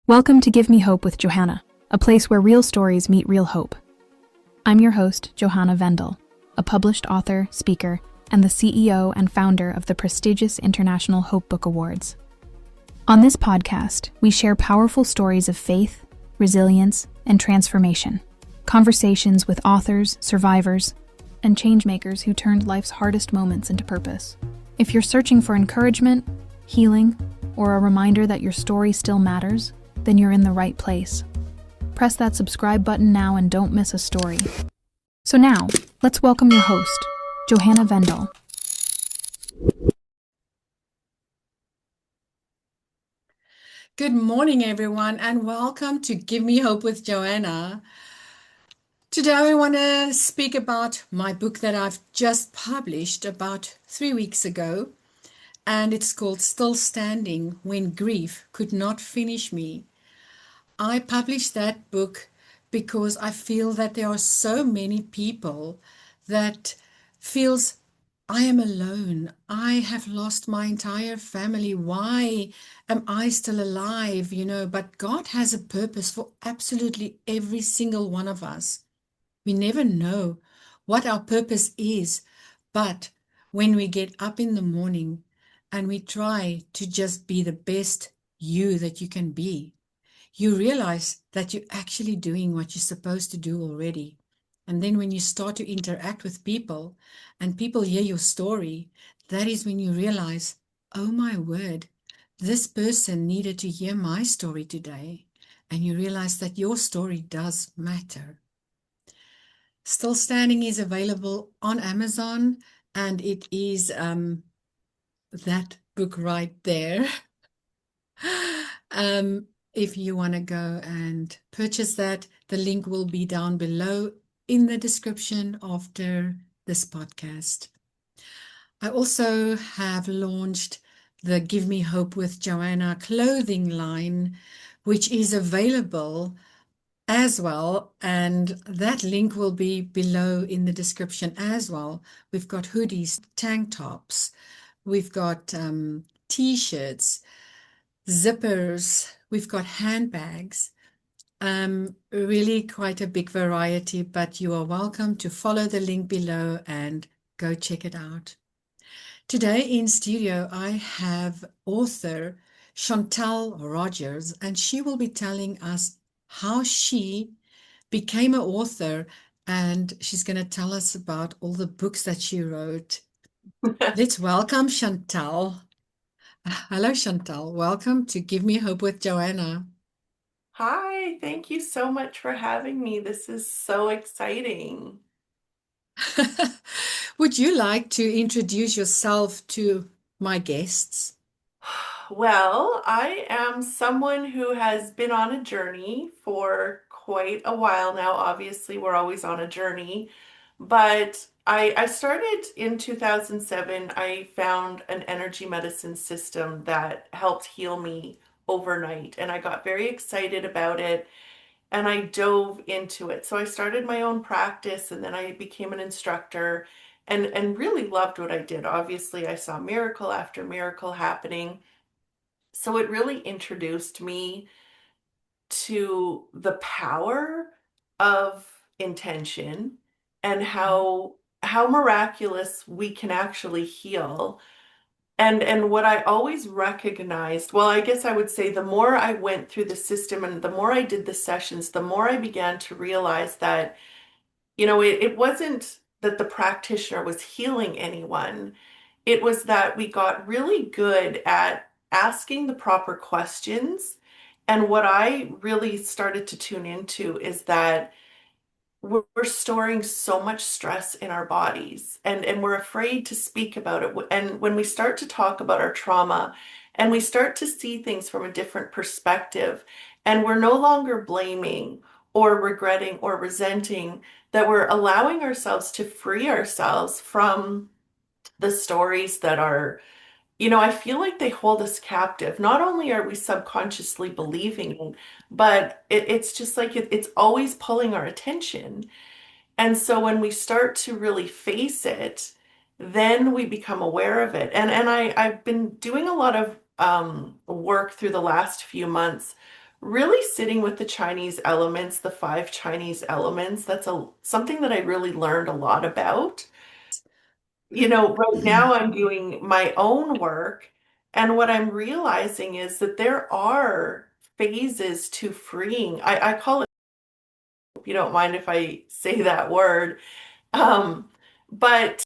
Welcome to Give Me Hope with Johanna, a place where real stories meet real hope. I'm your host, Johanna Vendel, a published author, speaker, and the CEO and founder of the prestigious International Hope Book Awards. On this podcast, we share powerful stories of faith, resilience, and transformation, conversations with authors, survivors, and changemakers who turned life's hardest moments into purpose. If you're searching for encouragement, healing, or a reminder that your story still matters, then you're in the right place. Press that subscribe button now and don't miss a story. So now, let's welcome your host, Johanna Vendel. Good morning, everyone, and welcome to Give Me Hope with Johanna. Today, I want to speak about my book that I've just published about 3 weeks ago, and it's called Still Standing When Grief Could Not Finish Me. I published that book because I feel that there are so many people that feels I am alone. I have lost my entire family. Why am I still alive? But God has a purpose for absolutely every single one of us. We never know what our purpose is, but when we get up in the morning and we try to just be the best you that you can be, you realize that you're actually doing what you're supposed to do already. And then when you start to interact with people and people hear your story, that is when you realize, oh my word, this person needed to hear my story today. And you realize that your story does matter. Still Standing is available on Amazon, and it is that book right there. If you want to go and purchase that, the link will be down below in the description after this podcast. I also have launched the Give Me Hope with Johanna clothing line, which is available as well, and that link will be below in the description as well. We've got hoodies, tank tops, we've got t-shirts, zippers, we've got handbags, really quite a big variety, but you are welcome to follow the link below and go check it out. Today in studio, I have author Chantelle Rodgers, and she will be telling us how she became an author, and she's going to tell us about all the books that she wrote. Let's welcome Chantelle. Hello, Chantelle. Welcome to Give Me Hope with Johanna. Hi, thank you so much for having me. This is so exciting. Would you like to introduce yourself to my guests? Well, I am someone who has been on a journey for quite a while now. Obviously, we're always on a journey, but I started in 2007. I found an energy medicine system that helped heal me overnight, and I got very excited about it. And I dove into it. So I started my own practice and then I became an instructor and really loved what I did. Obviously, I saw miracle after miracle happening. So it really introduced me to the power of intention and how miraculous we can actually heal. And what I always recognized, well, I guess I would say the more I went through the system and the more I did the sessions, the more I began to realize that, it wasn't that the practitioner was healing anyone. It was that we got really good at asking the proper questions. And what I really started to tune into is that we're storing so much stress in our bodies and we're afraid to speak about it. And when we start to talk about our trauma and we start to see things from a different perspective, and we're no longer blaming or regretting or resenting, that we're allowing ourselves to free ourselves from the stories that are, I feel like they hold us captive. Not only are we subconsciously believing it, but it's just like it's always pulling our attention. And so when we start to really face it, then we become aware of it. And I've been doing a lot of work through the last few months, really sitting with the Chinese elements, the five Chinese elements. That's something that I really learned a lot about. Right now I'm doing my own work, and what I'm realizing is that there are phases to freeing. I call it, if you don't mind if I say that word, but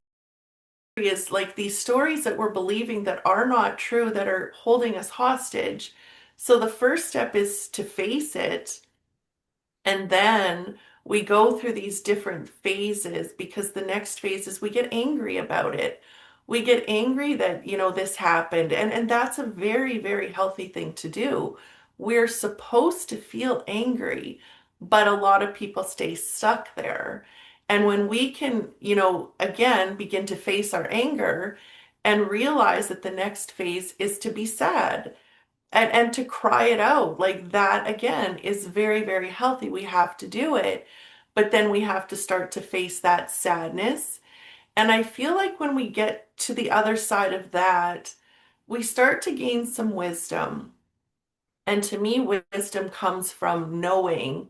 is like these stories that we're believing that are not true, that are holding us hostage. So the first step is to face it. And then we go through these different phases because the next phase is we get angry about it. We get angry that, this happened. And that's a very, very healthy thing to do. We're supposed to feel angry, but a lot of people stay stuck there. And when we can, again, begin to face our anger and realize that the next phase is to be sad and to cry it out, like that again is very, very healthy. We have to do it, but then we have to start to face that sadness. And I feel like when we get to the other side of that, we start to gain some wisdom. And to me, wisdom comes from knowing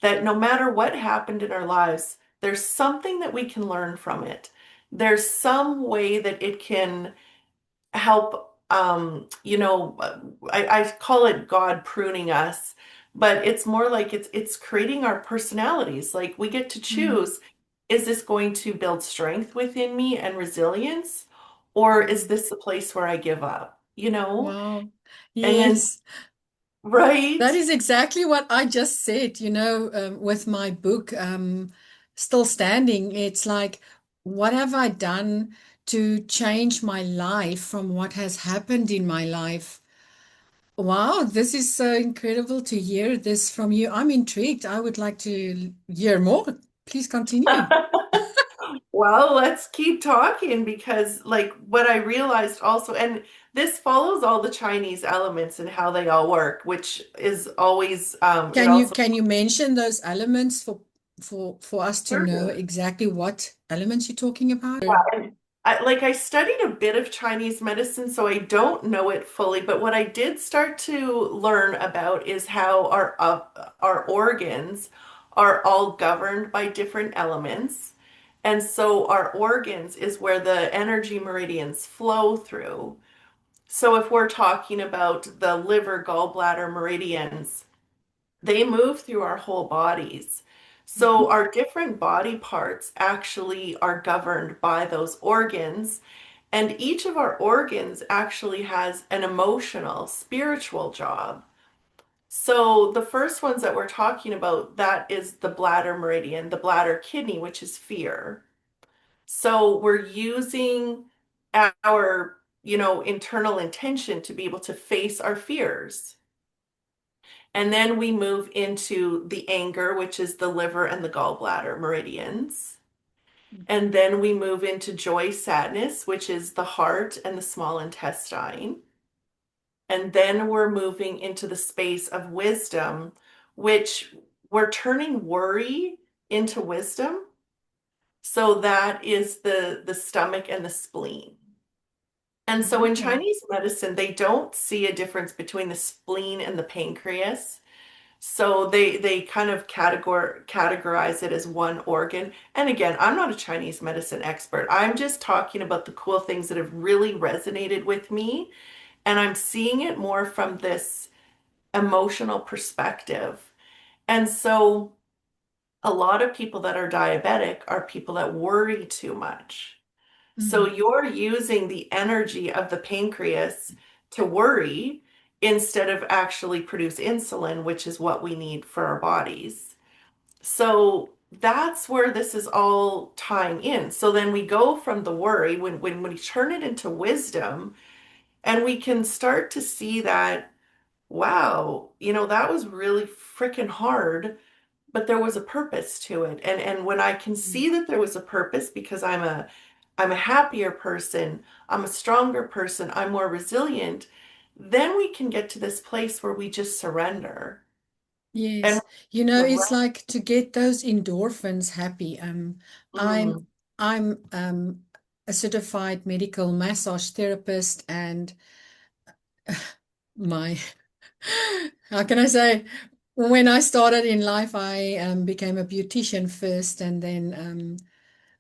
that no matter what happened in our lives, there's something that we can learn from it. There's some way that it can help, I call it God pruning us, but it's more like it's creating our personalities. Like we get to Mm. choose, is this going to build strength within me and resilience, or is this the place where I give up, Wow. and then Yes. right. That is exactly what I just said, with my book, Still Standing. It's like, what have I done to change my life from what has happened in my life? Wow, this is so incredible to hear this from you. I'm intrigued. I would like to hear more. Please continue. Well, let's keep talking because, like, what I realized also, and this follows all the Chinese elements and how they all work, which is always, it Can you also, can you mention those elements for us to know sure. exactly what elements you're talking about? And I studied a bit of Chinese medicine, so I don't know it fully, but what I did start to learn about is how our organs are all governed by different elements. And so our organs is where the energy meridians flow through. So if we're talking about the liver, gallbladder meridians, they move through our whole bodies. So our different body parts actually are governed by those organs, and each of our organs actually has an emotional, spiritual job. So the first ones that we're talking about, that is the bladder meridian, the bladder kidney, which is fear. So we're using our, internal intention to be able to face our fears. And then we move into the anger, which is the liver and the gallbladder meridians. And then we move into joy, sadness, which is the heart and the small intestine. And then we're moving into the space of wisdom, which we're turning worry into wisdom. So that is the stomach and the spleen. And so in Wow. Chinese medicine, they don't see a difference between the spleen and the pancreas. So they kind of categorize it as one organ. And again, I'm not a Chinese medicine expert. I'm just talking about the cool things that have really resonated with me. And I'm seeing it more from this emotional perspective. And so a lot of people that are diabetic are people that worry too much. So Mm. you're using the energy of the pancreas to worry instead of actually produce insulin, which is what we need for our bodies. So that's where this is all tying in. So then we go from the worry when we turn it into wisdom, and we can start to see that, wow, that was really freaking hard, but there was a purpose to it. And when I can see that there was a purpose because I'm a happier person, I'm a stronger person, I'm more resilient, then we can get to this place where we just surrender. And Yes, it's surrender. like to get those endorphins happy. I'm Mm, I'm a certified medical massage therapist, and my how can I say? When I started in life, I became a beautician first, and then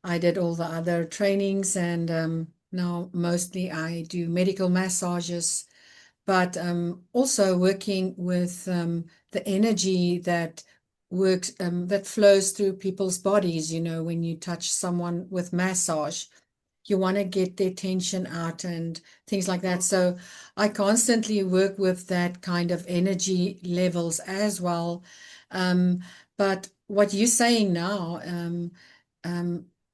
I did all the other trainings, and now mostly I do medical massages, but also working with the energy that works that flows through people's bodies. You know, when you touch someone with massage, you want to get their tension out and things like that. So I constantly work with that kind of energy levels as well. Um, but what you're saying now, um,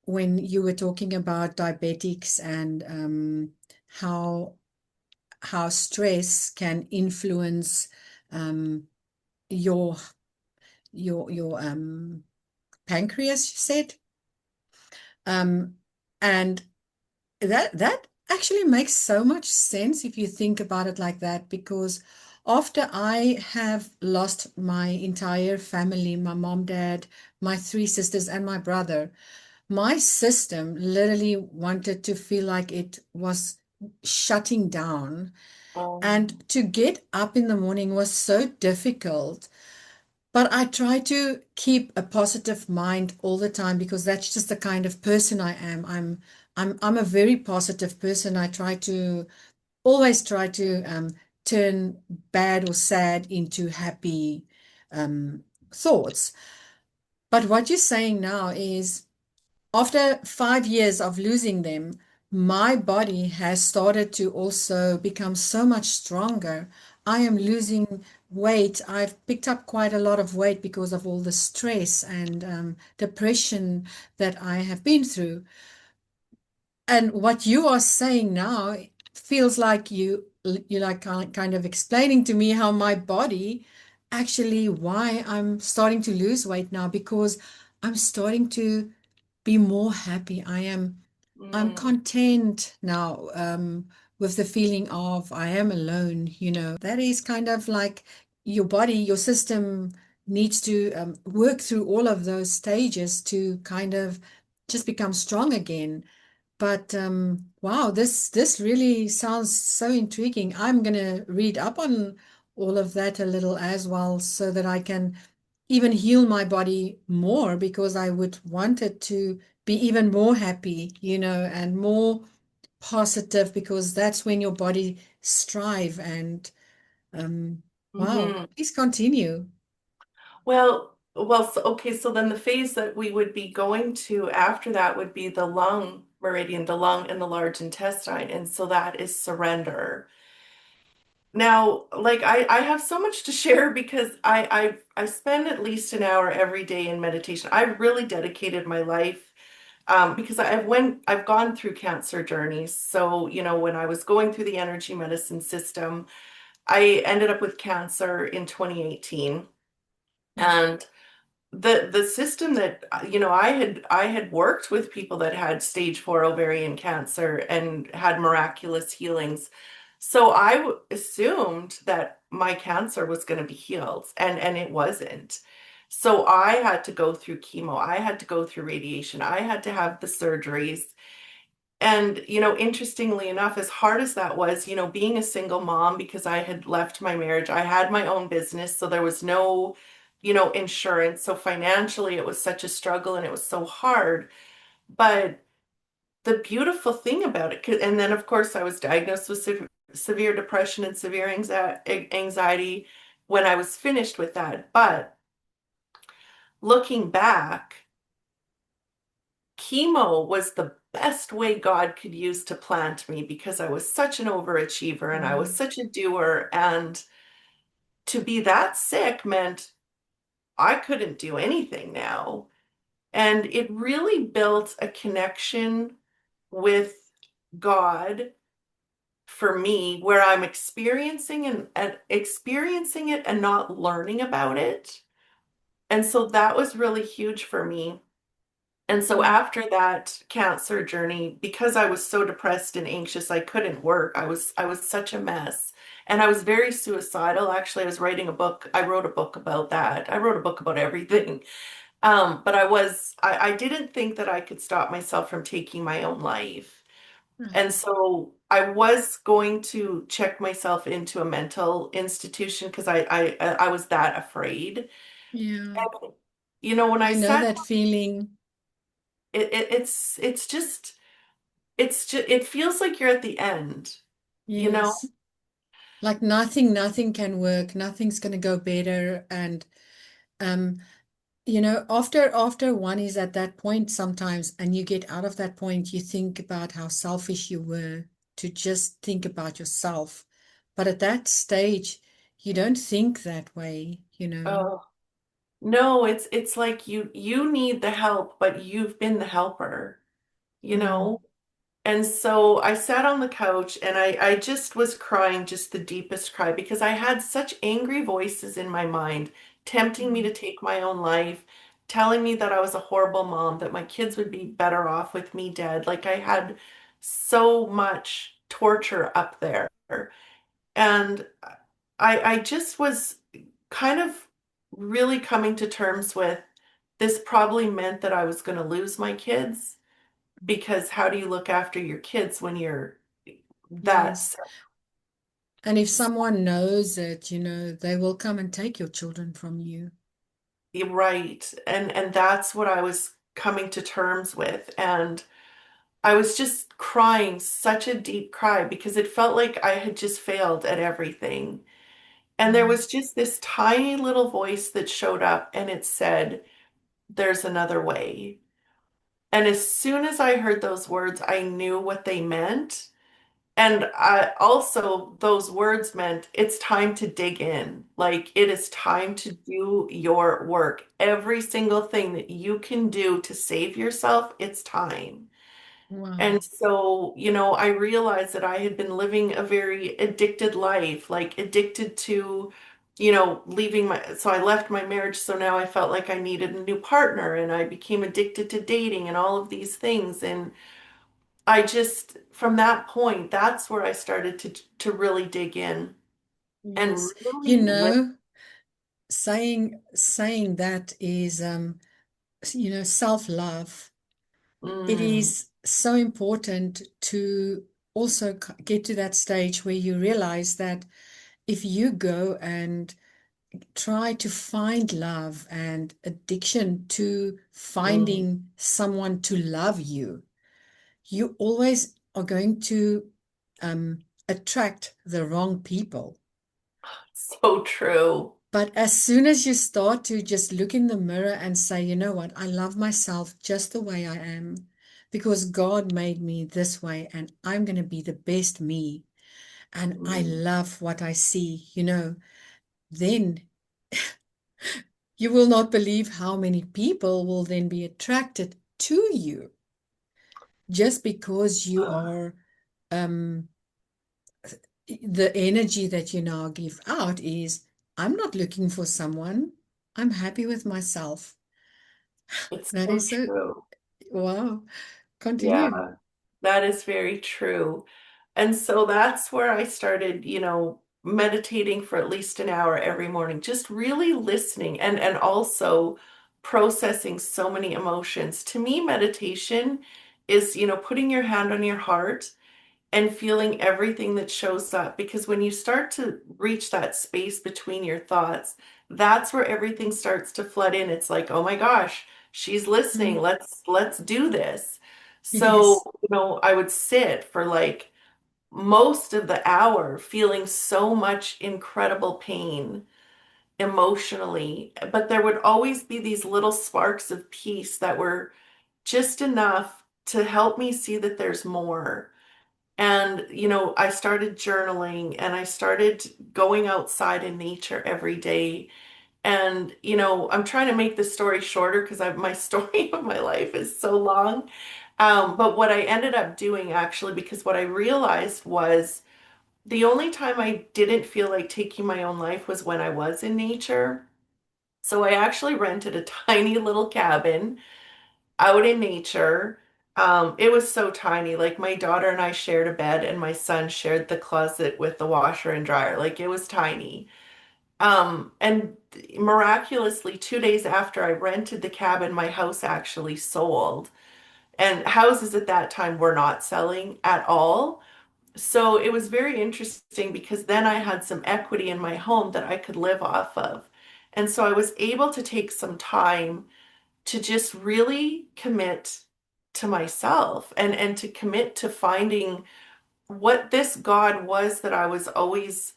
when you were talking about diabetics and how stress can influence um, your your pancreas, you said, um, and that actually makes so much sense if you think about it like that, because after I have lost my entire family, my mom, dad, my three sisters, and my brother, my system literally wanted to feel like it was shutting down. Um, And to get up in the morning was so difficult. But I try to keep a positive mind all the time because that's just the kind of person I am. I'm a very positive person. I try to always try to turn bad or sad into happy thoughts. But what you're saying now is after 5 years of losing them, my body has started to also become so much stronger. I am losing weight. I've picked up quite a lot of weight because of all the stress and depression that I have been through. And what you are saying now feels like you like kind of explaining to me how my body actually why I'm starting to lose weight now because I'm starting to be more happy. I'm mm, content now with the feeling of I am alone, That is kind of like your body, your system needs to work through all of those stages to kind of just become strong again. But wow, this really sounds so intriguing. I'm gonna read up on all of that a little as well so that I can even heal my body more because I would want it to be even more happy, and more positive because that's when your body strive and wow, mhm. please continue. Okay, so then the phase that we would be going to after that would be the lung meridian, the lung and the large intestine. And so that is surrender. Now, like I have so much to share because I spend at least an hour every day in meditation. I've really dedicated my life because I've gone through cancer journeys. So, when I was going through the energy medicine system, I ended up with cancer in 2018. And the system that I had worked with people that had stage 4 ovarian cancer and had miraculous healings. So assumed that my cancer was going to be healed, and it wasn't. So I had to go through chemo, I had to go through radiation, I had to have the surgeries. And, interestingly enough, as hard as that was, being a single mom, because I had left my marriage, I had my own business, so there was no, insurance. So financially, it was such a struggle and it was so hard. But the beautiful thing about it, and then of course, I was diagnosed with severe depression and severe anxiety when I was finished with that. But looking back, chemo was the best way God could use to plant me because I was such an overachiever and I was Mm, such a doer. And to be that sick meant I couldn't do anything now. And it really built a connection with God for me where I'm and experiencing it and not learning about it. And so that was really huge for me. And so mm, after that cancer journey, because I was so depressed and anxious, I couldn't work. I was such a mess. And I was very suicidal. Actually, I was writing a book. I wrote a book about that. I wrote a book about everything. But I didn't think that I could stop myself from taking my own life. Right. And so I was going to check myself into a mental institution because I was that afraid. Yeah. And, when I I know sat, that feeling. it's just it feels like you're at the end, you know? Yes. Like nothing can work. Nothing's going to go better. And, um, after one is at that point sometimes, and you get out of that point, you think about how selfish you were to just think about yourself. But at that stage, you don't think that way. Oh, no, it's like you need the help, but you've been the helper, you Mm, know? And so I sat on the couch and I just was crying, just the deepest cry, because I had such angry voices in my mind, tempting me mm, to take my own life, telling me that I was a horrible mom, that my kids would be better off with me dead. Like I had so much torture up there. And I just was kind of really coming to terms with this probably meant that I was going to lose my kids because how do you look after your kids when you're that yes. And if someone knows it, they will come and take your children from you. right? And that's what I was coming to terms with. And I was just crying such a deep cry because it felt like I had just failed at everything. And there Mm, was just this tiny little voice that showed up and it said, "There's another way." And as soon as I heard those words, I knew what they meant. And I also, those words meant it's time to dig in. Like it is time to do your work. Every single thing that you can do to save yourself, it's time. wow. And so, I realized that I had been living a very addicted life, like addicted to, leaving so I left my marriage. So now I felt like I needed a new partner and I became addicted to dating and all of these things. And I just, from that point, that's where I started to really dig in and Yes. You really live. know, saying that is self-love. It Mm, is so important to also get to that stage where you realize that if you go and try to find love and addiction to mm, finding someone to love you, you always are going to attract the wrong people. so true. But as soon as you start to just look in the mirror and say, you know what, I love myself just the way I am because God made me this way and I'm going to be the best me and I Mm. love what I see, then you will not believe how many people will then be attracted to you just because you are um, the energy that you now give out is I'm not looking for someone. I'm happy with myself. It's That so is so true. wow. Continue. Yeah, that is very true. And so that's where I started, meditating for at least an hour every morning, just really listening and also processing so many emotions. To me, meditation is, putting your hand on your heart and feeling everything that shows up. Because when you start to reach that space between your thoughts, that's where everything starts to flood in. It's like, oh my gosh, she's listening. Mm, Let's do this. So, yes. I would sit for like most of the hour feeling so much incredible pain emotionally, but there would always be these little sparks of peace that were just enough to help me see that there's more. And, I started journaling and I started going outside in nature every day. And, I'm trying to make this story shorter because my story of my life is so long. But what I ended up doing actually, because what I realized was the only time I didn't feel like taking my own life was when I was in nature. So I actually rented a tiny little cabin out in nature. It was so tiny. Like my daughter and I shared a bed, and my son shared the closet with the washer and dryer. Like it was tiny. And miraculously, 2 days after I rented the cabin, my house actually sold. And houses at that time were not selling at all. So it was very interesting because then I had some equity in my home that I could live off of. And so I was able to take some time to just really commit to myself and to commit to finding what this God was that I was always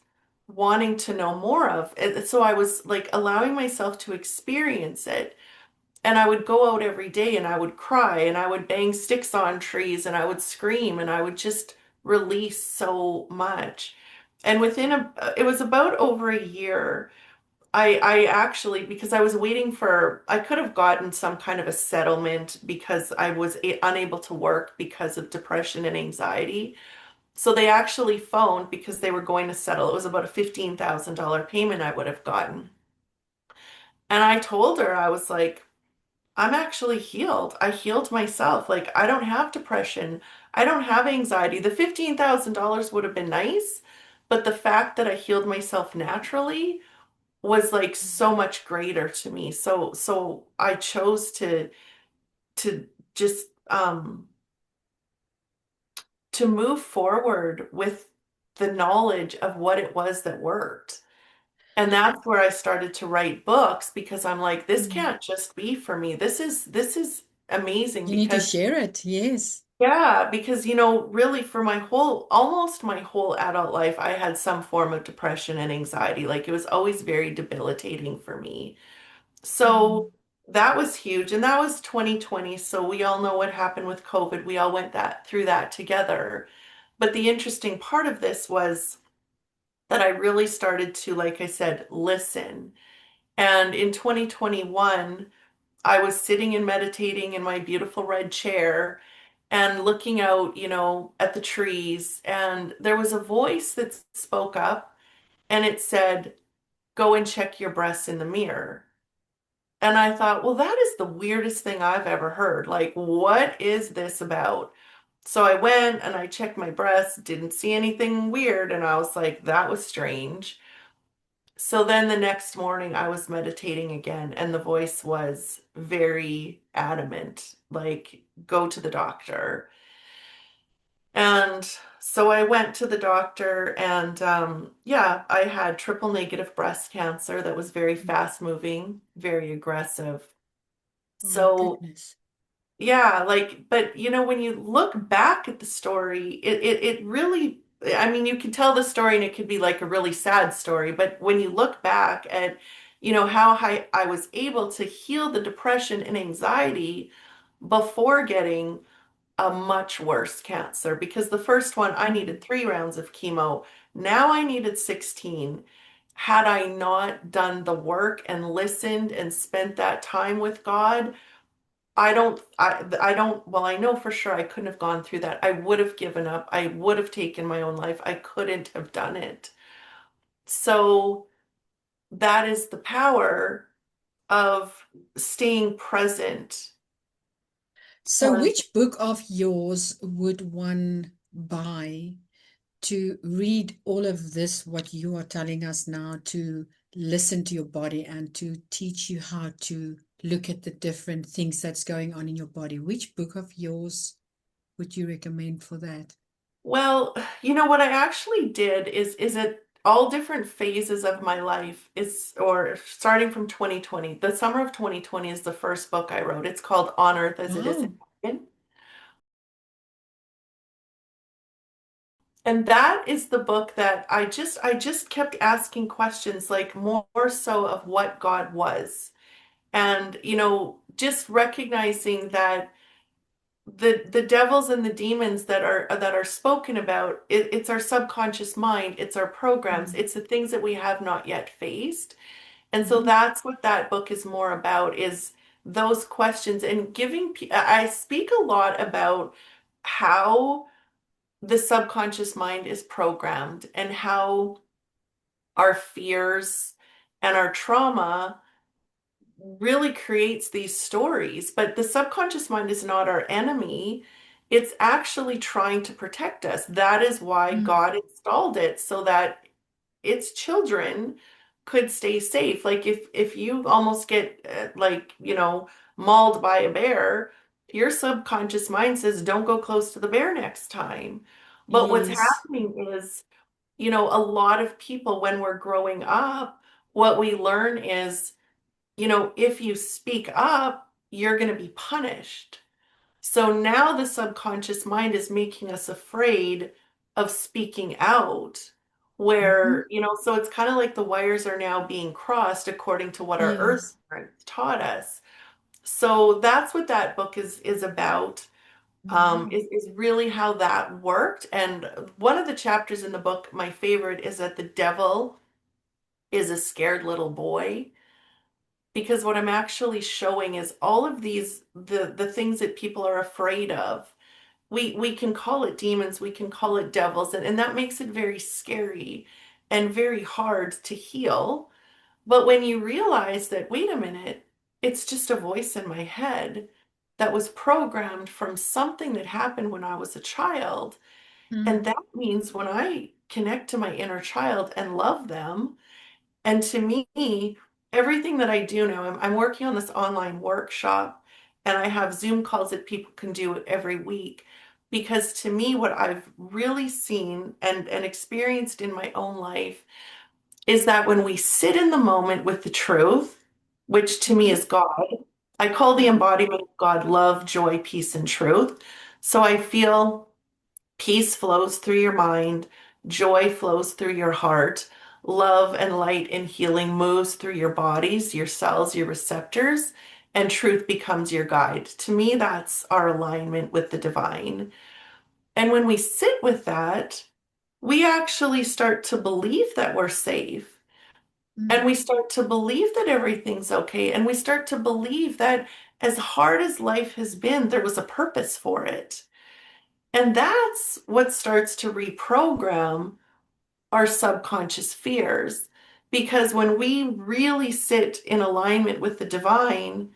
wanting to know more of. And so I was like allowing myself to experience it. And I would go out every day and I would cry and I would bang sticks on trees and I would scream and I would just release so much. And it was about over a year. I actually, because I was waiting for, I could have gotten some kind of a settlement because I was unable to work because of depression and anxiety. So they actually phoned because they were going to settle. It was about a $15,000 payment I would have gotten. And I told her, I was like, I'm actually healed. I healed myself. Like, I don't have depression. I don't have anxiety. The $15,000 would have been nice, but the fact that I healed myself naturally was like so much greater to me. So I chose to just to move forward with the knowledge of what it was that worked. And that's where I started to write books because I'm like, this Mm. can't just be for me. This is amazing You need to because share it. Yes. yeah, because really for almost my whole adult life, I had some form of depression and anxiety. Like it was always very debilitating for me. So Mm. that was huge. And that was 2020. So we all know what happened with COVID. We all went through that together. But the interesting part of this was that I really started to, like I said, listen. And in 2021, I was sitting and meditating in my beautiful red chair and looking out, at the trees. And there was a voice that spoke up and it said, go and check your breasts in the mirror. And I thought, well, that is the weirdest thing I've ever heard. Like, what is this about? So I went and I checked my breasts, didn't see anything weird. And I was like, that was strange. So then the next morning I was meditating again, and the voice was very adamant, like, go to the doctor. And so I went to the doctor, and yeah, I had triple negative breast cancer that was very fast moving, very aggressive. Oh my So goodness. yeah, like, but when you look back at the story, it really, I mean, you can tell the story and it could be like a really sad story, but when you look back at, how I was able to heal the depression and anxiety before getting a much worse cancer, because the first one I Mm. needed 3 rounds of chemo. Now I needed 16. Had I not done the work and listened and spent that time with God, well, I know for sure I couldn't have gone through that. I would have given up. I would have taken my own life. I couldn't have done it. So that is the power of staying present. So, And which book of yours would one buy to read all of this, what you are telling us now, to listen to your body and to teach you how to look at the different things that's going on in your body? Which book of yours would you recommend for that? well, what I actually did is it all different phases of my life is or starting from 2020. The summer of 2020 is the first book I wrote. It's called On Earth as It Is in Wow. Heaven. And that is the book that I just kept asking questions, like more so of what God was. And just recognizing that the devils and the demons that are spoken about, it's our subconscious mind, it's our programs, Mm. it's the things that we have not yet faced. And so Mhm. that's what that book is more about, is those questions and I speak a lot about how the subconscious mind is programmed and how our fears and our trauma really creates these stories. But the subconscious mind is not our enemy. It's actually trying to protect us. That is why Mm. God installed it, so that its children could stay safe. Like if you almost get like, mauled by a bear, your subconscious mind says, don't go close to the bear next time. But what's Yes. happening is, a lot of people, when we're growing up, what we learn is, if you speak up, you're going to be punished. So now the subconscious mind is making us afraid of speaking out, Hmm. where, so it's kind of like the wires are now being crossed according to what our earth Yes. parents taught us. So that's what that book is about, Hmm. is really how that worked. And one of the chapters in the book, my favorite, is that the devil is a scared little boy. Because what I'm actually showing is all of these the things that people are afraid of. We can call it demons, we can call it devils, and that makes it very scary and very hard to heal. But when you realize that, wait a minute, it's just a voice in my head that was programmed from something that happened when I was a child. And that means when I connect to my inner child and love them, and to me, everything that I do now, I'm working on this online workshop and I have Zoom calls that people can do every week. Because to me, what I've really seen and experienced in my own life is that when we sit in the moment with the truth, which to me Hmm. is God, I call the embodiment of God love, joy, peace, and truth. So I feel peace flows through your mind, joy flows through your heart, love and light and healing moves through your bodies, your cells, your receptors, and truth becomes your guide. To me, that's our alignment with the divine. And when we sit with that, we actually start to believe that we're safe. And we start to believe that everything's okay. And we start to believe that as hard as life has been, there was a purpose for it. And that's what starts to reprogram our subconscious fears. Because when we really sit in alignment with the divine,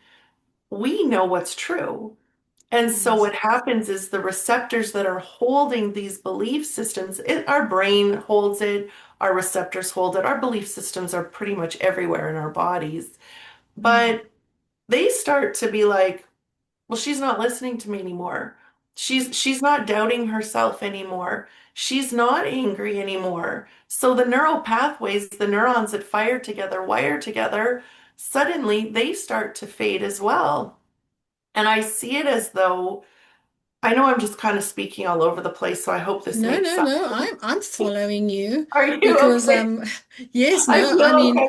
we know what's true. And so Yes. what happens is the receptors that are holding these belief systems, our brain holds it, our receptors hold it, our belief systems are pretty much everywhere in our bodies. Mm. But they start to be like, well, she's not listening to me anymore. She's not doubting herself anymore. She's not angry anymore. So the neural pathways, the neurons that fire together, wire together, suddenly they start to fade as well. And I see it as though, I know I'm just kind of speaking all over the place, so I hope this No, makes no, sense. no. I'm following you Are you because okay? yes, I no, feel I mean okay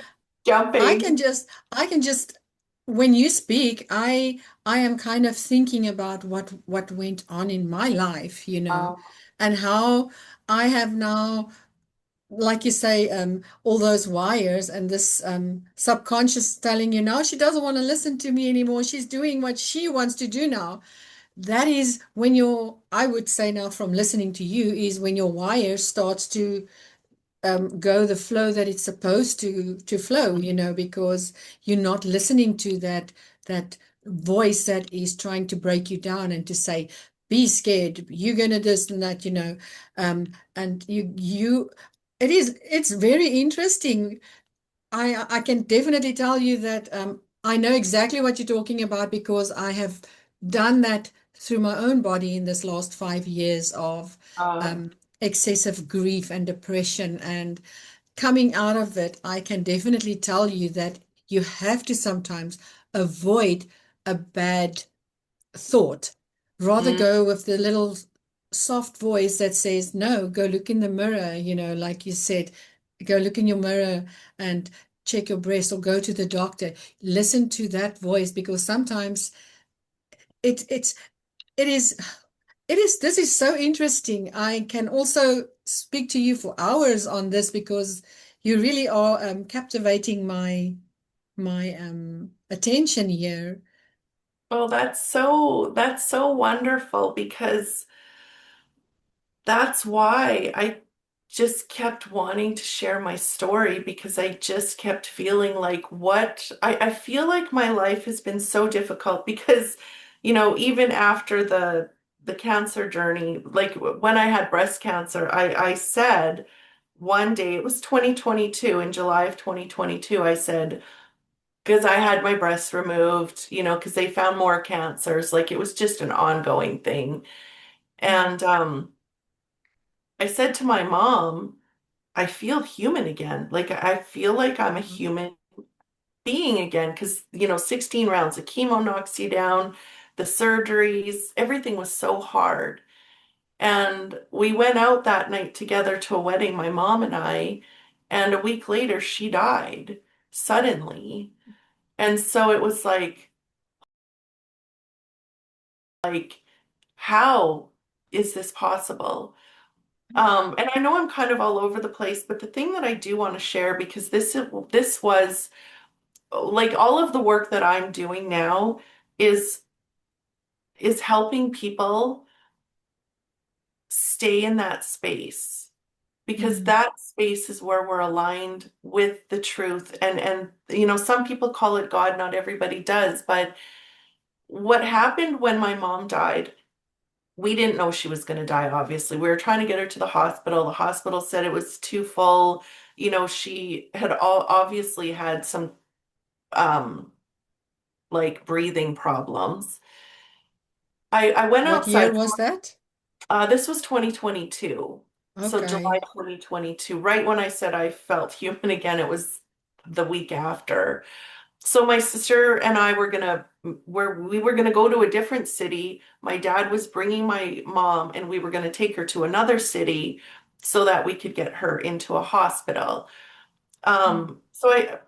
I can jumping. just I can just when you speak, I am kind of thinking about what went on in my life, Um, and how I have now, like you say, all those wires and this subconscious telling you now she doesn't want to listen to me anymore. She's doing what she wants to do now. That is when I would say now from listening to you is when your wire starts to go the flow that it's supposed to flow, because you're not listening to that voice that is trying to break you down and to say, be scared, you're gonna this and that, and it's very interesting. I can definitely tell you that I know exactly what you're talking about because I have done that through my own body in this last 5 years of uh, um, excessive grief and depression. And coming out of it, I can definitely tell you that you have to sometimes avoid a bad thought. Rather mm, go with the little soft voice that says, no, go look in the mirror, like you said, go look in your mirror and check your breast or go to the doctor. Listen to that voice because sometimes it it's this is so interesting. I can also speak to you for hours on this because you really are captivating my attention here. oh, that's so wonderful because that's why I just kept wanting to share my story because I just kept feeling like I feel like my life has been so difficult because, even after the cancer journey, like when I had breast cancer, I said one day, it was 2022, in July of 2022, I said, because I had my breasts removed, because they found more cancers. Like it was just an ongoing thing. Mm. And I said to my mom, I feel human again. Like I feel like I'm a human being again because, 16 rounds of chemo knocks you down, the surgeries, everything was so hard. And we went out that night together to a wedding, my mom and I, and a week later she died suddenly. And so it was like, how is this possible? And I know I'm kind of all over the place, but the thing that I do want to share, because this was like all of the work that I'm doing now is is helping people stay in that space because Mm. that space is where we're aligned with the truth and some people call it God, not everybody does, but what happened when my mom died, we didn't know she was going to die. Obviously, we were trying to get her to the hospital said it was too full. She had obviously had some um like breathing problems. I went What year outside. was that? This was 2022. So July Okay. 2022, right when I said I felt human again, it was the week after. So my sister and I we were gonna go to a different city. My dad was bringing my mom and we were gonna take her to another city so that we could get her into a hospital. Mm.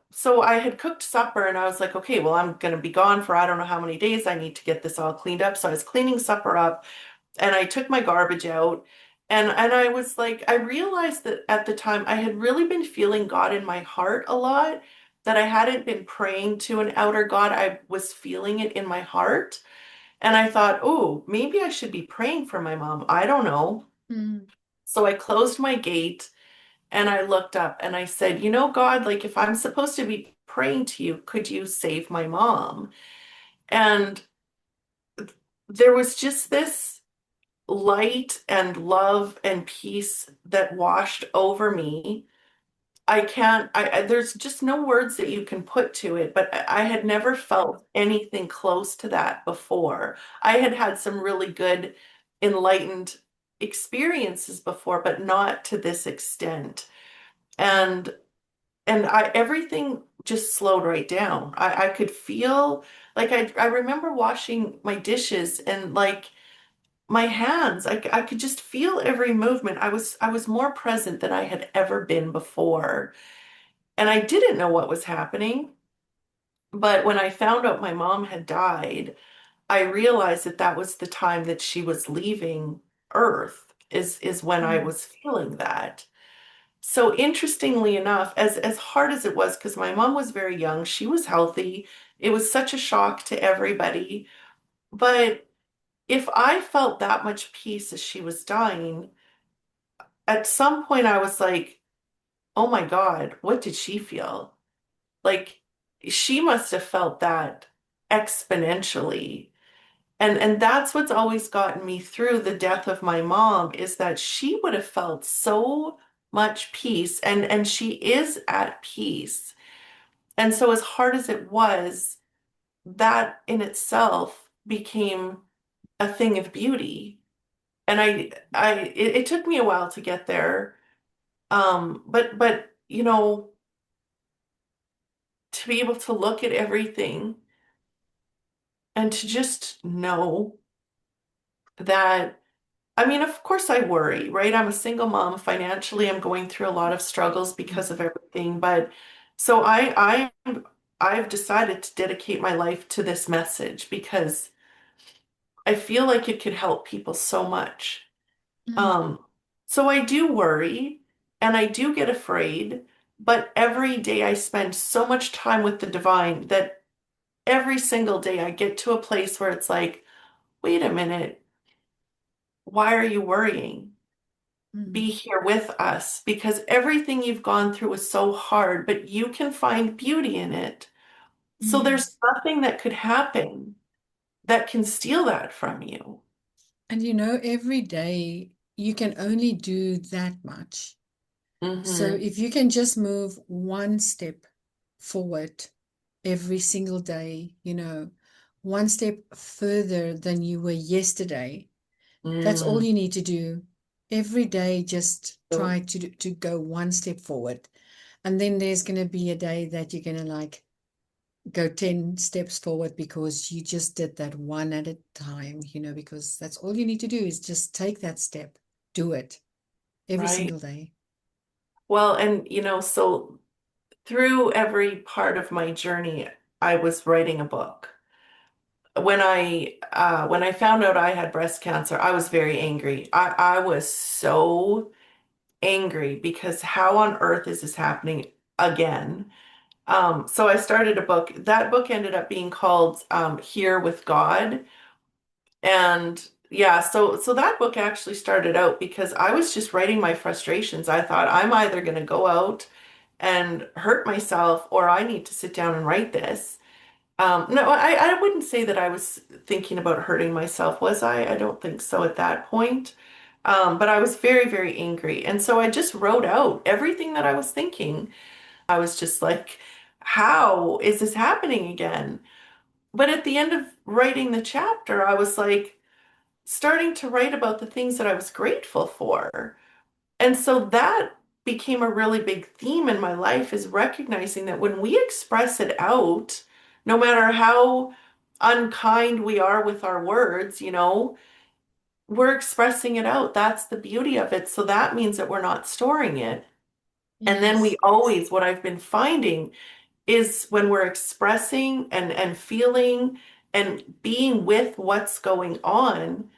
So I had cooked supper and I was like, okay, well, I'm gonna be gone for I don't know how many days. I need to get this all cleaned up. So I was cleaning supper up and I took my garbage out and I was like, I realized that at the time I had really been feeling God in my heart a lot, that I hadn't been praying to an outer God. I was feeling it in my heart. And I thought, oh, maybe I should be praying for my mom. I don't know. Mm. So I closed my gate and I looked up and I said, God, like if I'm supposed to be praying to you, could you save my mom? And there was just this light and love and peace that washed over me. I can't, there's just no words that you can put to it, but I had never felt anything close to that before. I had had some really good, enlightened experiences before, but not to this extent. Mm. And everything just slowed right down. I could feel like I remember washing my dishes and like my hands, I could just feel every movement. I was more present than I had ever been before. And I didn't know what was happening. But when I found out my mom had died, I realized that that was the time that she was leaving Earth, is when I Mm. was feeling that. So interestingly enough, as hard as it was, because my mom was very young, she was healthy. It was such a shock to everybody. But if I felt that much peace as she was dying, at some point I was like, oh my God, what did she feel? Like she must have felt that exponentially. And that's what's always gotten me through the death of my mom is that she would have felt so much peace and she is at peace. And so as hard as it was, that in itself became a thing of beauty. And it took me a while to get there. But to be able to look at everything and to just know that, I mean, of course I worry, right? I'm a single mom. Financially, I'm going through a lot of struggles because of everything. But so I've decided to dedicate my life to this message because I feel like it could help people so much. Mm. Um, so I do worry and I do get afraid, but every day I spend so much time with the divine that every single day I get to a place where it's like, wait a minute, why are you worrying? Mm. Be here with us because everything you've gone through is so hard, but you can find beauty in it. So Yes. there's nothing that could happen that can steal that from you. And every day you can only do that much. So Hmm. if you can just move one step forward, every single day, one step further than you were yesterday. That's all Mm. you need to do. Every day, just So, try to go one step forward. And then there's going to be a day that you're going to like go 10 steps forward because you just did that one at a time, because that's all you need to do is just take that step, do it every right. single day. Well, and so through every part of my journey, I was writing a book. When I found out I had breast cancer, I was very angry. I was so angry because how on earth is this happening again? So I started a book. That book ended up being called Here with God. And yeah, so that book actually started out because I was just writing my frustrations. I thought I'm either going to go out and hurt myself or I need to sit down and write this. No, I wouldn't say that I was thinking about hurting myself, was I? I don't think so at that point. But I was very, very angry. And so I just wrote out everything that I was thinking. I was just like, how is this happening again? But at the end of writing the chapter, I was like starting to write about the things that I was grateful for. And so that became a really big theme in my life is recognizing that when we express it out, no matter how unkind we are with our words, we're expressing it out. That's the beauty of it. So that means that we're not storing it. And then we Yes. always, what I've been finding is when we're expressing and feeling and being with what's going on,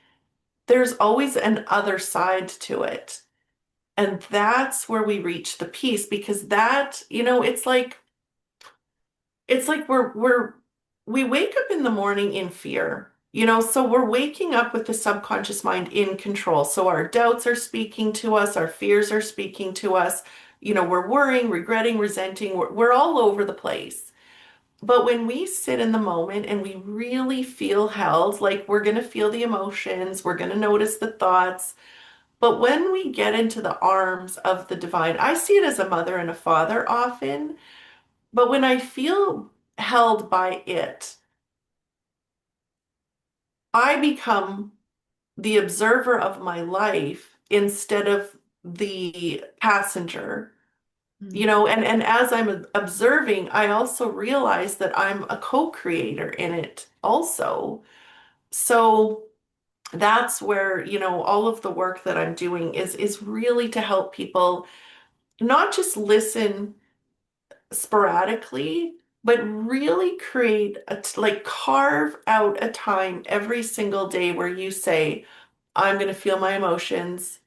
there's always an other side to it. And that's where we reach the peace because that, it's like we wake up in the morning in fear. So we're waking up with the subconscious mind in control. So our doubts are speaking to us, our fears are speaking to us. We're worrying, regretting, resenting. We're all over the place. But when we sit in the moment and we really feel held, like we're going to feel the emotions, we're going to notice the thoughts. But when we get into the arms of the divine, I see it as a mother and a father often. But when I feel held by it, I become the observer of my life instead of the passenger. Mm. And as I'm observing, I also realize that I'm a co-creator in it also. So that's where, all of the work that I'm doing is really to help people not just listen sporadically, but really create like carve out a time every single day where you say, I'm going to feel my emotions.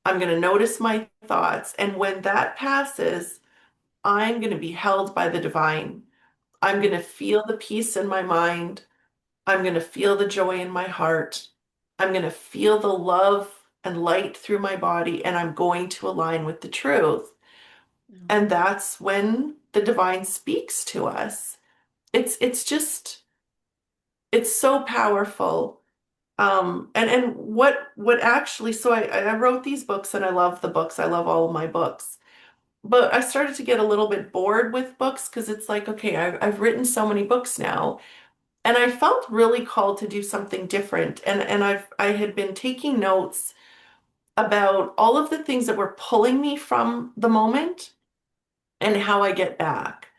I'm going to notice my thoughts. And when that passes, I'm going to be held by the divine. I'm going to feel the peace in my mind. I'm going to feel the joy in my heart. I'm going to feel the love and light through my body, and I'm going to align with the truth. And that's when the divine speaks to us. It's just it's so powerful. And what actually, so I wrote these books and I love the books. I love all of my books. But I started to get a little bit bored with books because it's like, okay, I've written so many books now. And I felt really called to do something different. And I had been taking notes about all of the things that were pulling me from the moment and how I get back.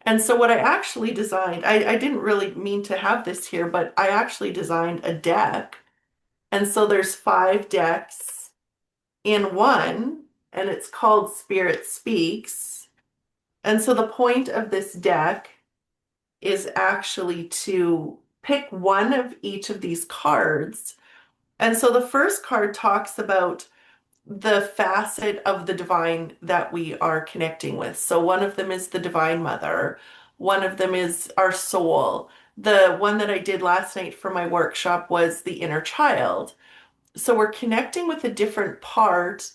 And so what I actually designed, I didn't really mean to have this here, but I actually designed a deck. And so there's 5 decks in one, and it's called Spirit Speaks. And so the point of this deck is actually to pick one of each of these cards. And so the first card talks about the facet of the divine that we are connecting with. So one of them is the Divine Mother, one of them is our soul. The one that I did last night for my workshop was the inner child. So we're connecting with a different part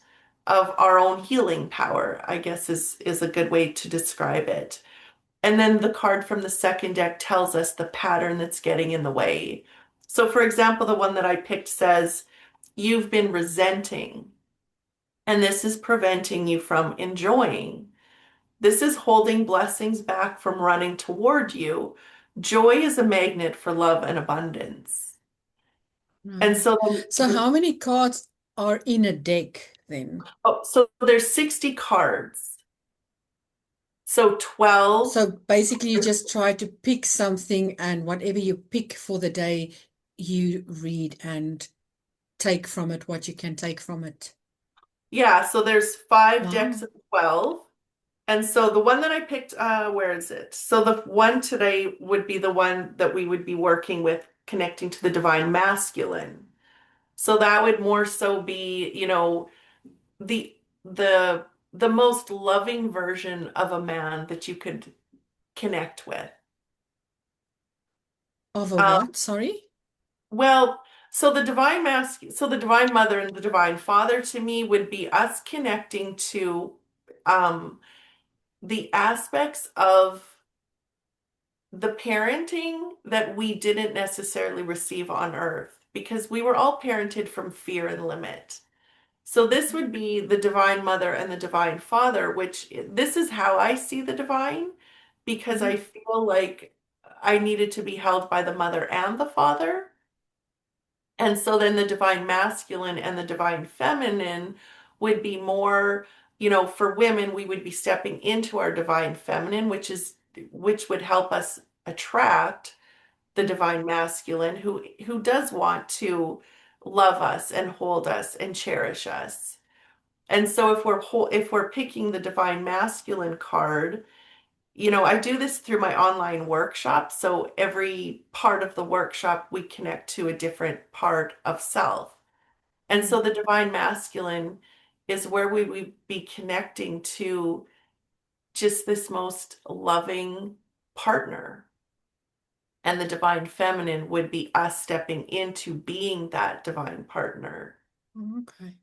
of our own healing power, I guess is a good way to describe it. And then the card from the second deck tells us the pattern that's getting in the way. So for example, the one that I picked says, you've been resenting, and this is preventing you from enjoying. This is holding blessings back from running toward you. Joy is a magnet for love and abundance. And Right. so So how many cards are in a deck then? so there's 60 cards. So 12. So basically, you just try to pick something, and whatever you pick for the day, you read and take from it what you can take from it. Yeah, so there's 5 decks Wow. of 12. And so the one that I picked, where is it? So the one today would be the one that we would be working with, connecting to the divine masculine. So that would more so be, the the the most loving version of a man that you could connect with. Of a Um, what? Sorry? well, so the divine mother and the divine father to me would be us connecting to um, the aspects of the parenting that we didn't necessarily receive on earth because we were all parented from fear and limit. So this would be the divine mother and the divine father, which this is how I see the divine because I Mhm. feel like I needed to be held by the mother and the father. And so then the divine masculine and the divine feminine would be more, for women, we would be stepping into our divine feminine, which would help us attract the divine masculine who does want to love us and hold us and cherish us. And so if we're picking the divine masculine card, I do this through my online workshop. So every part of the workshop, we connect to a different part of self. And Mm. so the divine masculine is where we would be connecting to just this most loving partner. And the divine feminine would be us stepping into being that divine partner. Okay.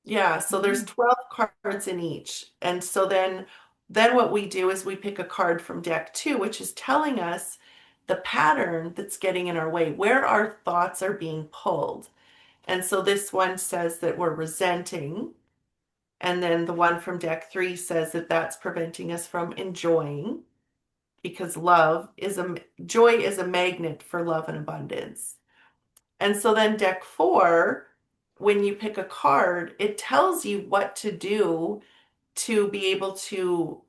Yeah, so there's Wow. 12 cards in each. And so then what we do is we pick a card from deck 2, which is telling us the pattern that's getting in our way, where our thoughts are being pulled. And so this one says that we're resenting, and then the one from deck 3 says that that's preventing us from enjoying because joy is a magnet for love and abundance. And so then deck 4, when you pick a card, it tells you what to do to be able to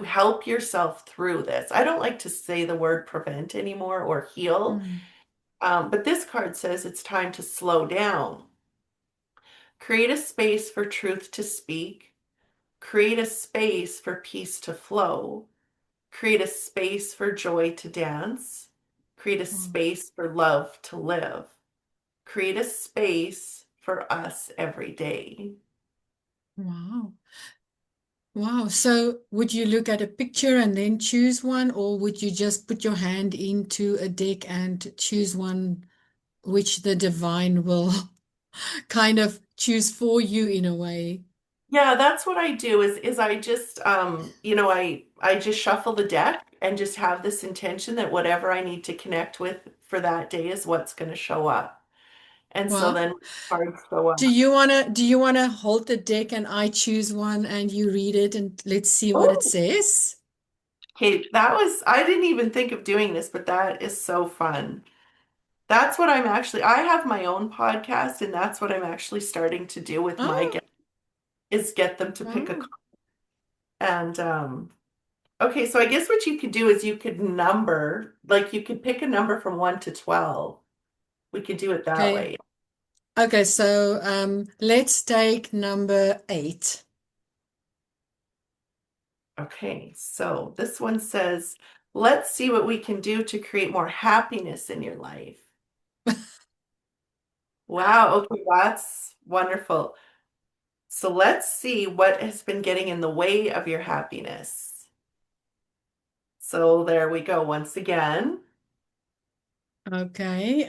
help yourself through this. I don't like to say the word prevent anymore or heal, Mm. but this card says it's time to slow down. Create a space for truth to speak. Create a space for peace to flow. Create a space for joy to dance. Create a Wow. space for love to live. Create a space for us every day. Wow. Wow. So would you look at a picture and then choose one, or would you just put your hand into a deck and choose one which the divine will kind of choose for you in a way? Yeah, that's what I do is I just I just shuffle the deck and just have this intention that whatever I need to connect with for that day is what's going to show up. And so Wow. then cards show up. Do you wanna hold the deck and I choose one and you read it and let's see what it Oh, says? okay, I didn't even think of doing this, but that is so fun. That's what I have my own podcast, and that's what I'm actually starting to do with my Oh, guests is get them to pick a wow. card. And okay, so I guess what you could do is you could number, like you could pick a number from 1 to 12. We could do it that Okay. way. Okay, so let's take number 8. Okay, so this one says, let's see what we can do to create more happiness in your life. Wow, okay, that's wonderful. So let's see what has been getting in the way of your happiness. So there we go once again. Okay,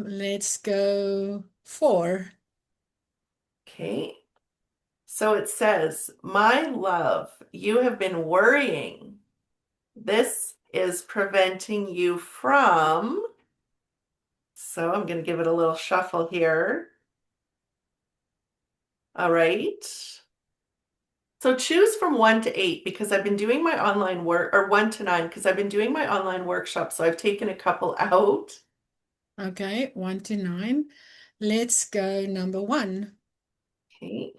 let's go 4. Okay. So it says, my love, you have been worrying. This is preventing you from, so I'm going to give it a little shuffle here. All right. So choose from 1 to 8 because I've been doing my online work, or 1 to 9 because I've been doing my online workshop. So I've taken a couple out. Okay, 1 to 9. Let's go number 1. Okay.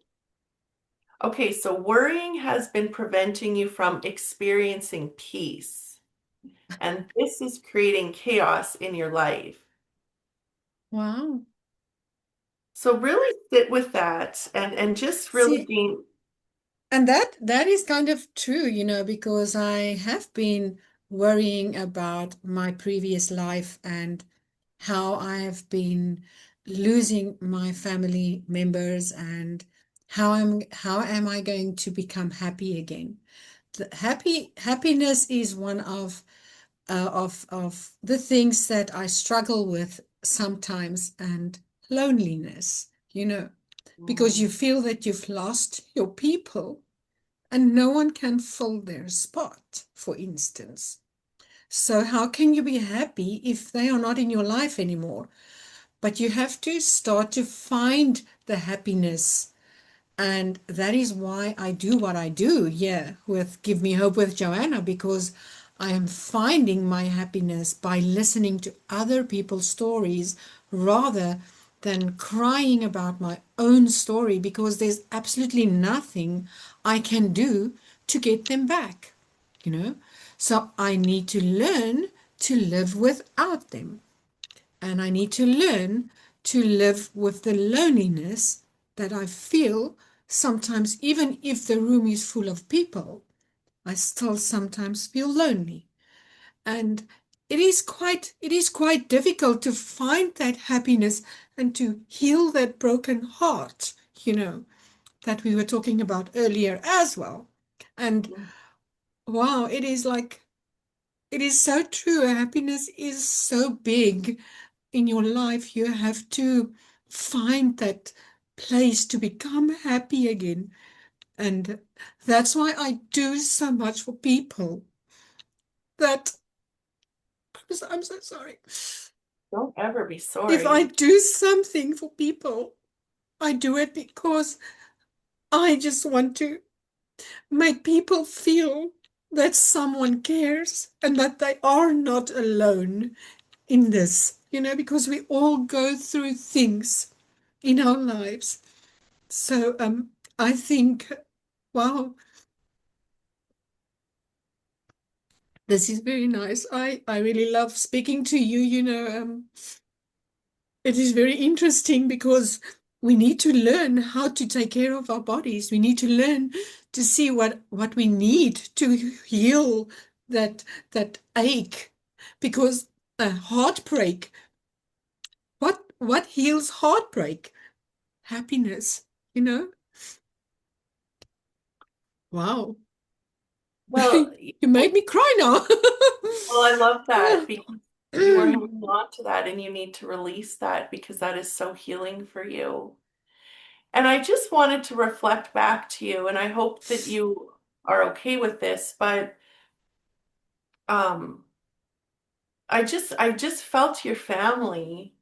Okay, so worrying has been preventing you from experiencing peace, and this is creating chaos in your life. Wow. So really sit with that and just really See, gain. and that is kind of true, because I have been worrying about my previous life and how I have been losing my family members and how am I going to become happy again? Happiness is one of the things that I struggle with sometimes, and loneliness, because Mm, you feel that you've lost your people and no one can fill their spot, for instance. So how can you be happy if they are not in your life anymore? But you have to start to find the happiness. And that is why I do what I do here with Give Me Hope with Johanna, because I am finding my happiness by listening to other people's stories rather than crying about my own story, because there's absolutely nothing I can do to get them back, you know. So I need to learn to live without them. And I need to learn to live with the loneliness that I feel sometimes, even if the room is full of people, I still sometimes feel lonely. And it is quite difficult to find that happiness and to heal that broken heart, that we were talking about earlier as well. And mm. wow, it is so true. Happiness is so big in your life. You have to find that place to become happy again. And that's why I do so much for people. That I'm so sorry. Don't ever be If I sorry. do something for people, I do it because I just want to make people feel that someone cares and that they are not alone in this, because we all go through things in our lives. So I think, wow, this is very nice. I really love speaking to you. It is very interesting because we need to learn how to take care of our bodies. We need to learn to see what we need to heal that ache, because a heartbreak, what heals heartbreak? Happiness, you know? Wow. Well, You made me cry now. well, I love that because you are holding on to that and you need to release that because that is so healing for you. And I just wanted to reflect back to you, and I hope that you are okay with this, but um, I just felt your family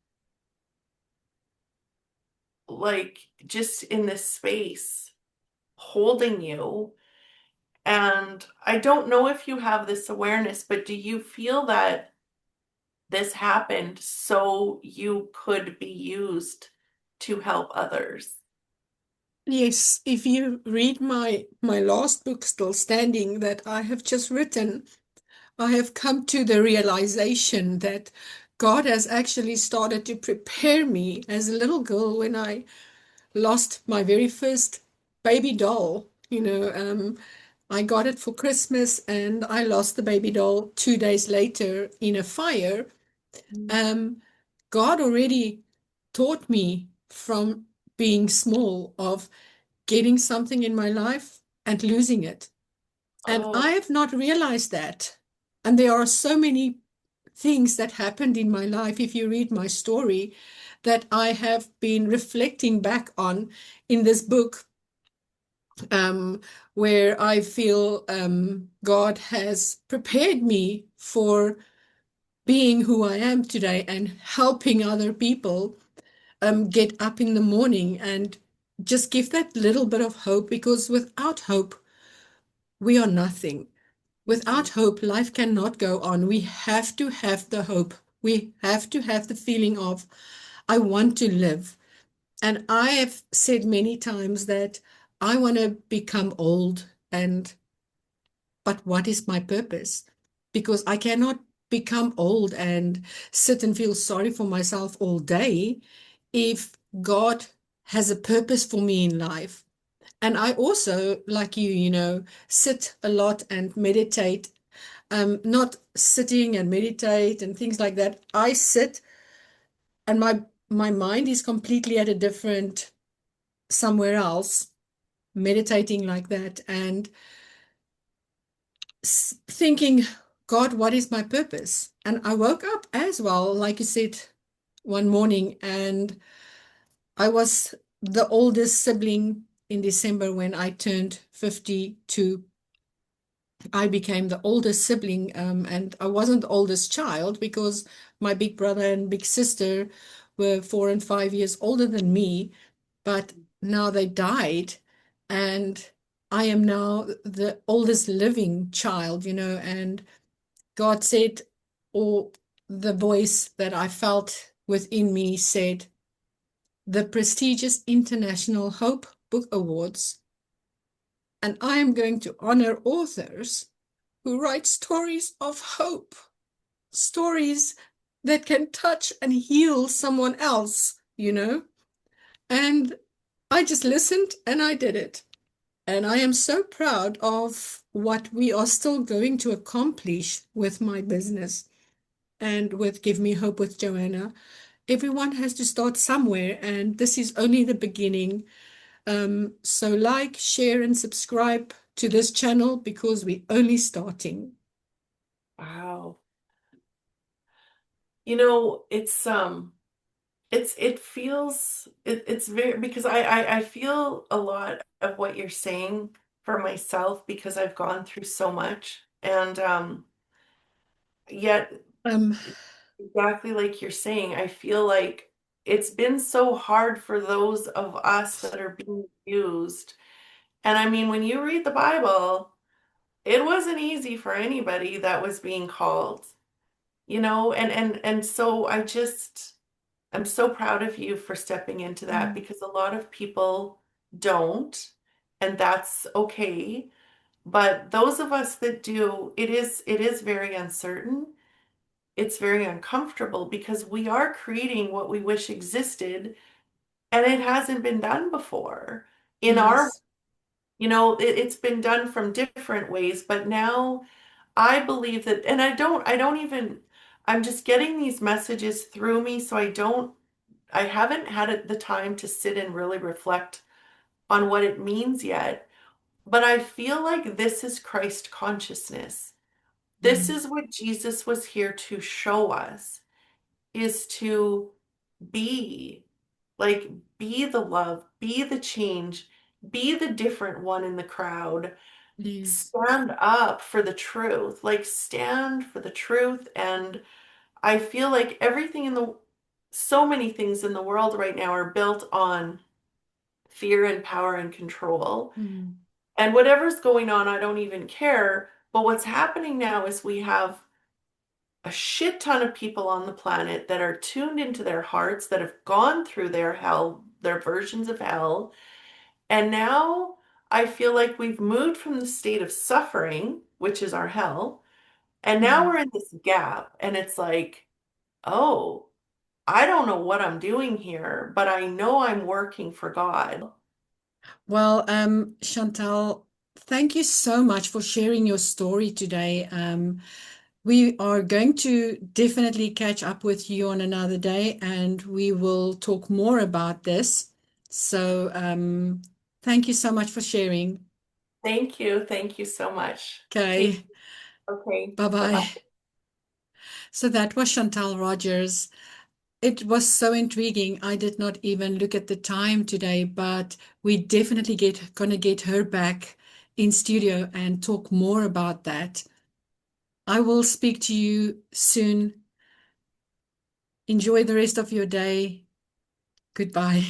like just in this space holding you. And I don't know if you have this awareness, but do you feel that this happened so you could be used to help others? Yes, if you read my last book, Still Standing, that I have just written, I have come to the realization that God has actually started to prepare me as a little girl when I lost my very first baby doll. I got it for Christmas and I lost the baby doll 2 days later in a fire. Um, God already taught me from being small of getting something in my life and losing it. And Oh, I have not realized that. And there are so many things that happened in my life, if you read my story, that I have been reflecting back on in this book, um, where I feel God has prepared me for being who I am today and helping other people get up in the morning and just give that little bit of hope, because without hope, we are nothing. Without hope, life cannot go on. We have to have the hope. We have to have the feeling of, I want to live. And I have said many times that I want to become old, but what is my purpose? Because I cannot become old and sit and feel sorry for myself all day if God has a purpose for me in life. And I also, like you, sit a lot and meditate. Not sitting and meditate and things like that. I sit and my mind is completely at a different somewhere else, meditating like that and thinking, God, what is my purpose? And I woke up as well, like you said, one morning, and I was the oldest sibling in December when I turned 52. I became the oldest sibling, and I wasn't the oldest child because my big brother and big sister were 4 and 5 years older than me, but now they died, and I am now the oldest living child, and God said, or the voice that I felt within me said, the prestigious International Hope Book Awards, and I am going to honor authors who write stories of hope, stories that can touch and heal someone else. And I just listened and I did it. And I am so proud of what we are still going to accomplish with my business and with Give Me Hope with Johanna. Everyone has to start somewhere, and this is only the beginning. So like, share, and subscribe to this channel because we're only starting. Wow. You know, it's very, because I feel a lot of what you're saying for myself because I've gone through so much. And yet, Um, exactly like you're saying, I feel like it's been so hard for those of us that are being used. And I mean, when you read the Bible, it wasn't easy for anybody that was being called, and so I'm so proud of you for stepping into that, because a lot of people don't, and that's okay. But those of us that do, it is very uncertain. It's very uncomfortable because we are creating what we wish existed, and it hasn't been done before. In our, yes. it's been done from different ways, but now I believe that, and I don't even, I'm just getting these messages through me, so I haven't had the time to sit and really reflect on what it means yet. But I feel like this is Christ consciousness. This Mm. is what Jesus was here to show us, is to be, like, be the love, be the change, be the different one in the crowd. Yes. Stand up for the truth, like stand for the truth. And I feel like so many things in the world right now are built on fear and power and control. Mm. And whatever's going on, I don't even care. But what's happening now is we have a shit ton of people on the planet that are tuned into their hearts, that have gone through their hell, their versions of hell. And now I feel like we've moved from the state of suffering, which is our hell, and now Mm. we're in this gap. And it's like, oh, I don't know what I'm doing here, but I know I'm working for God. Well, Chantelle, thank you so much for sharing your story today. We are going to definitely catch up with you on another day, and we will talk more about this. So, thank you so much for sharing. Thank you. Thank you so much. Take, Okay, okay. bye-bye. Bye-bye. So that was Chantelle Rodgers. It was so intriguing. I did not even look at the time today, but we definitely gonna get her back in studio and talk more about that. I will speak to you soon. Enjoy the rest of your day. Goodbye.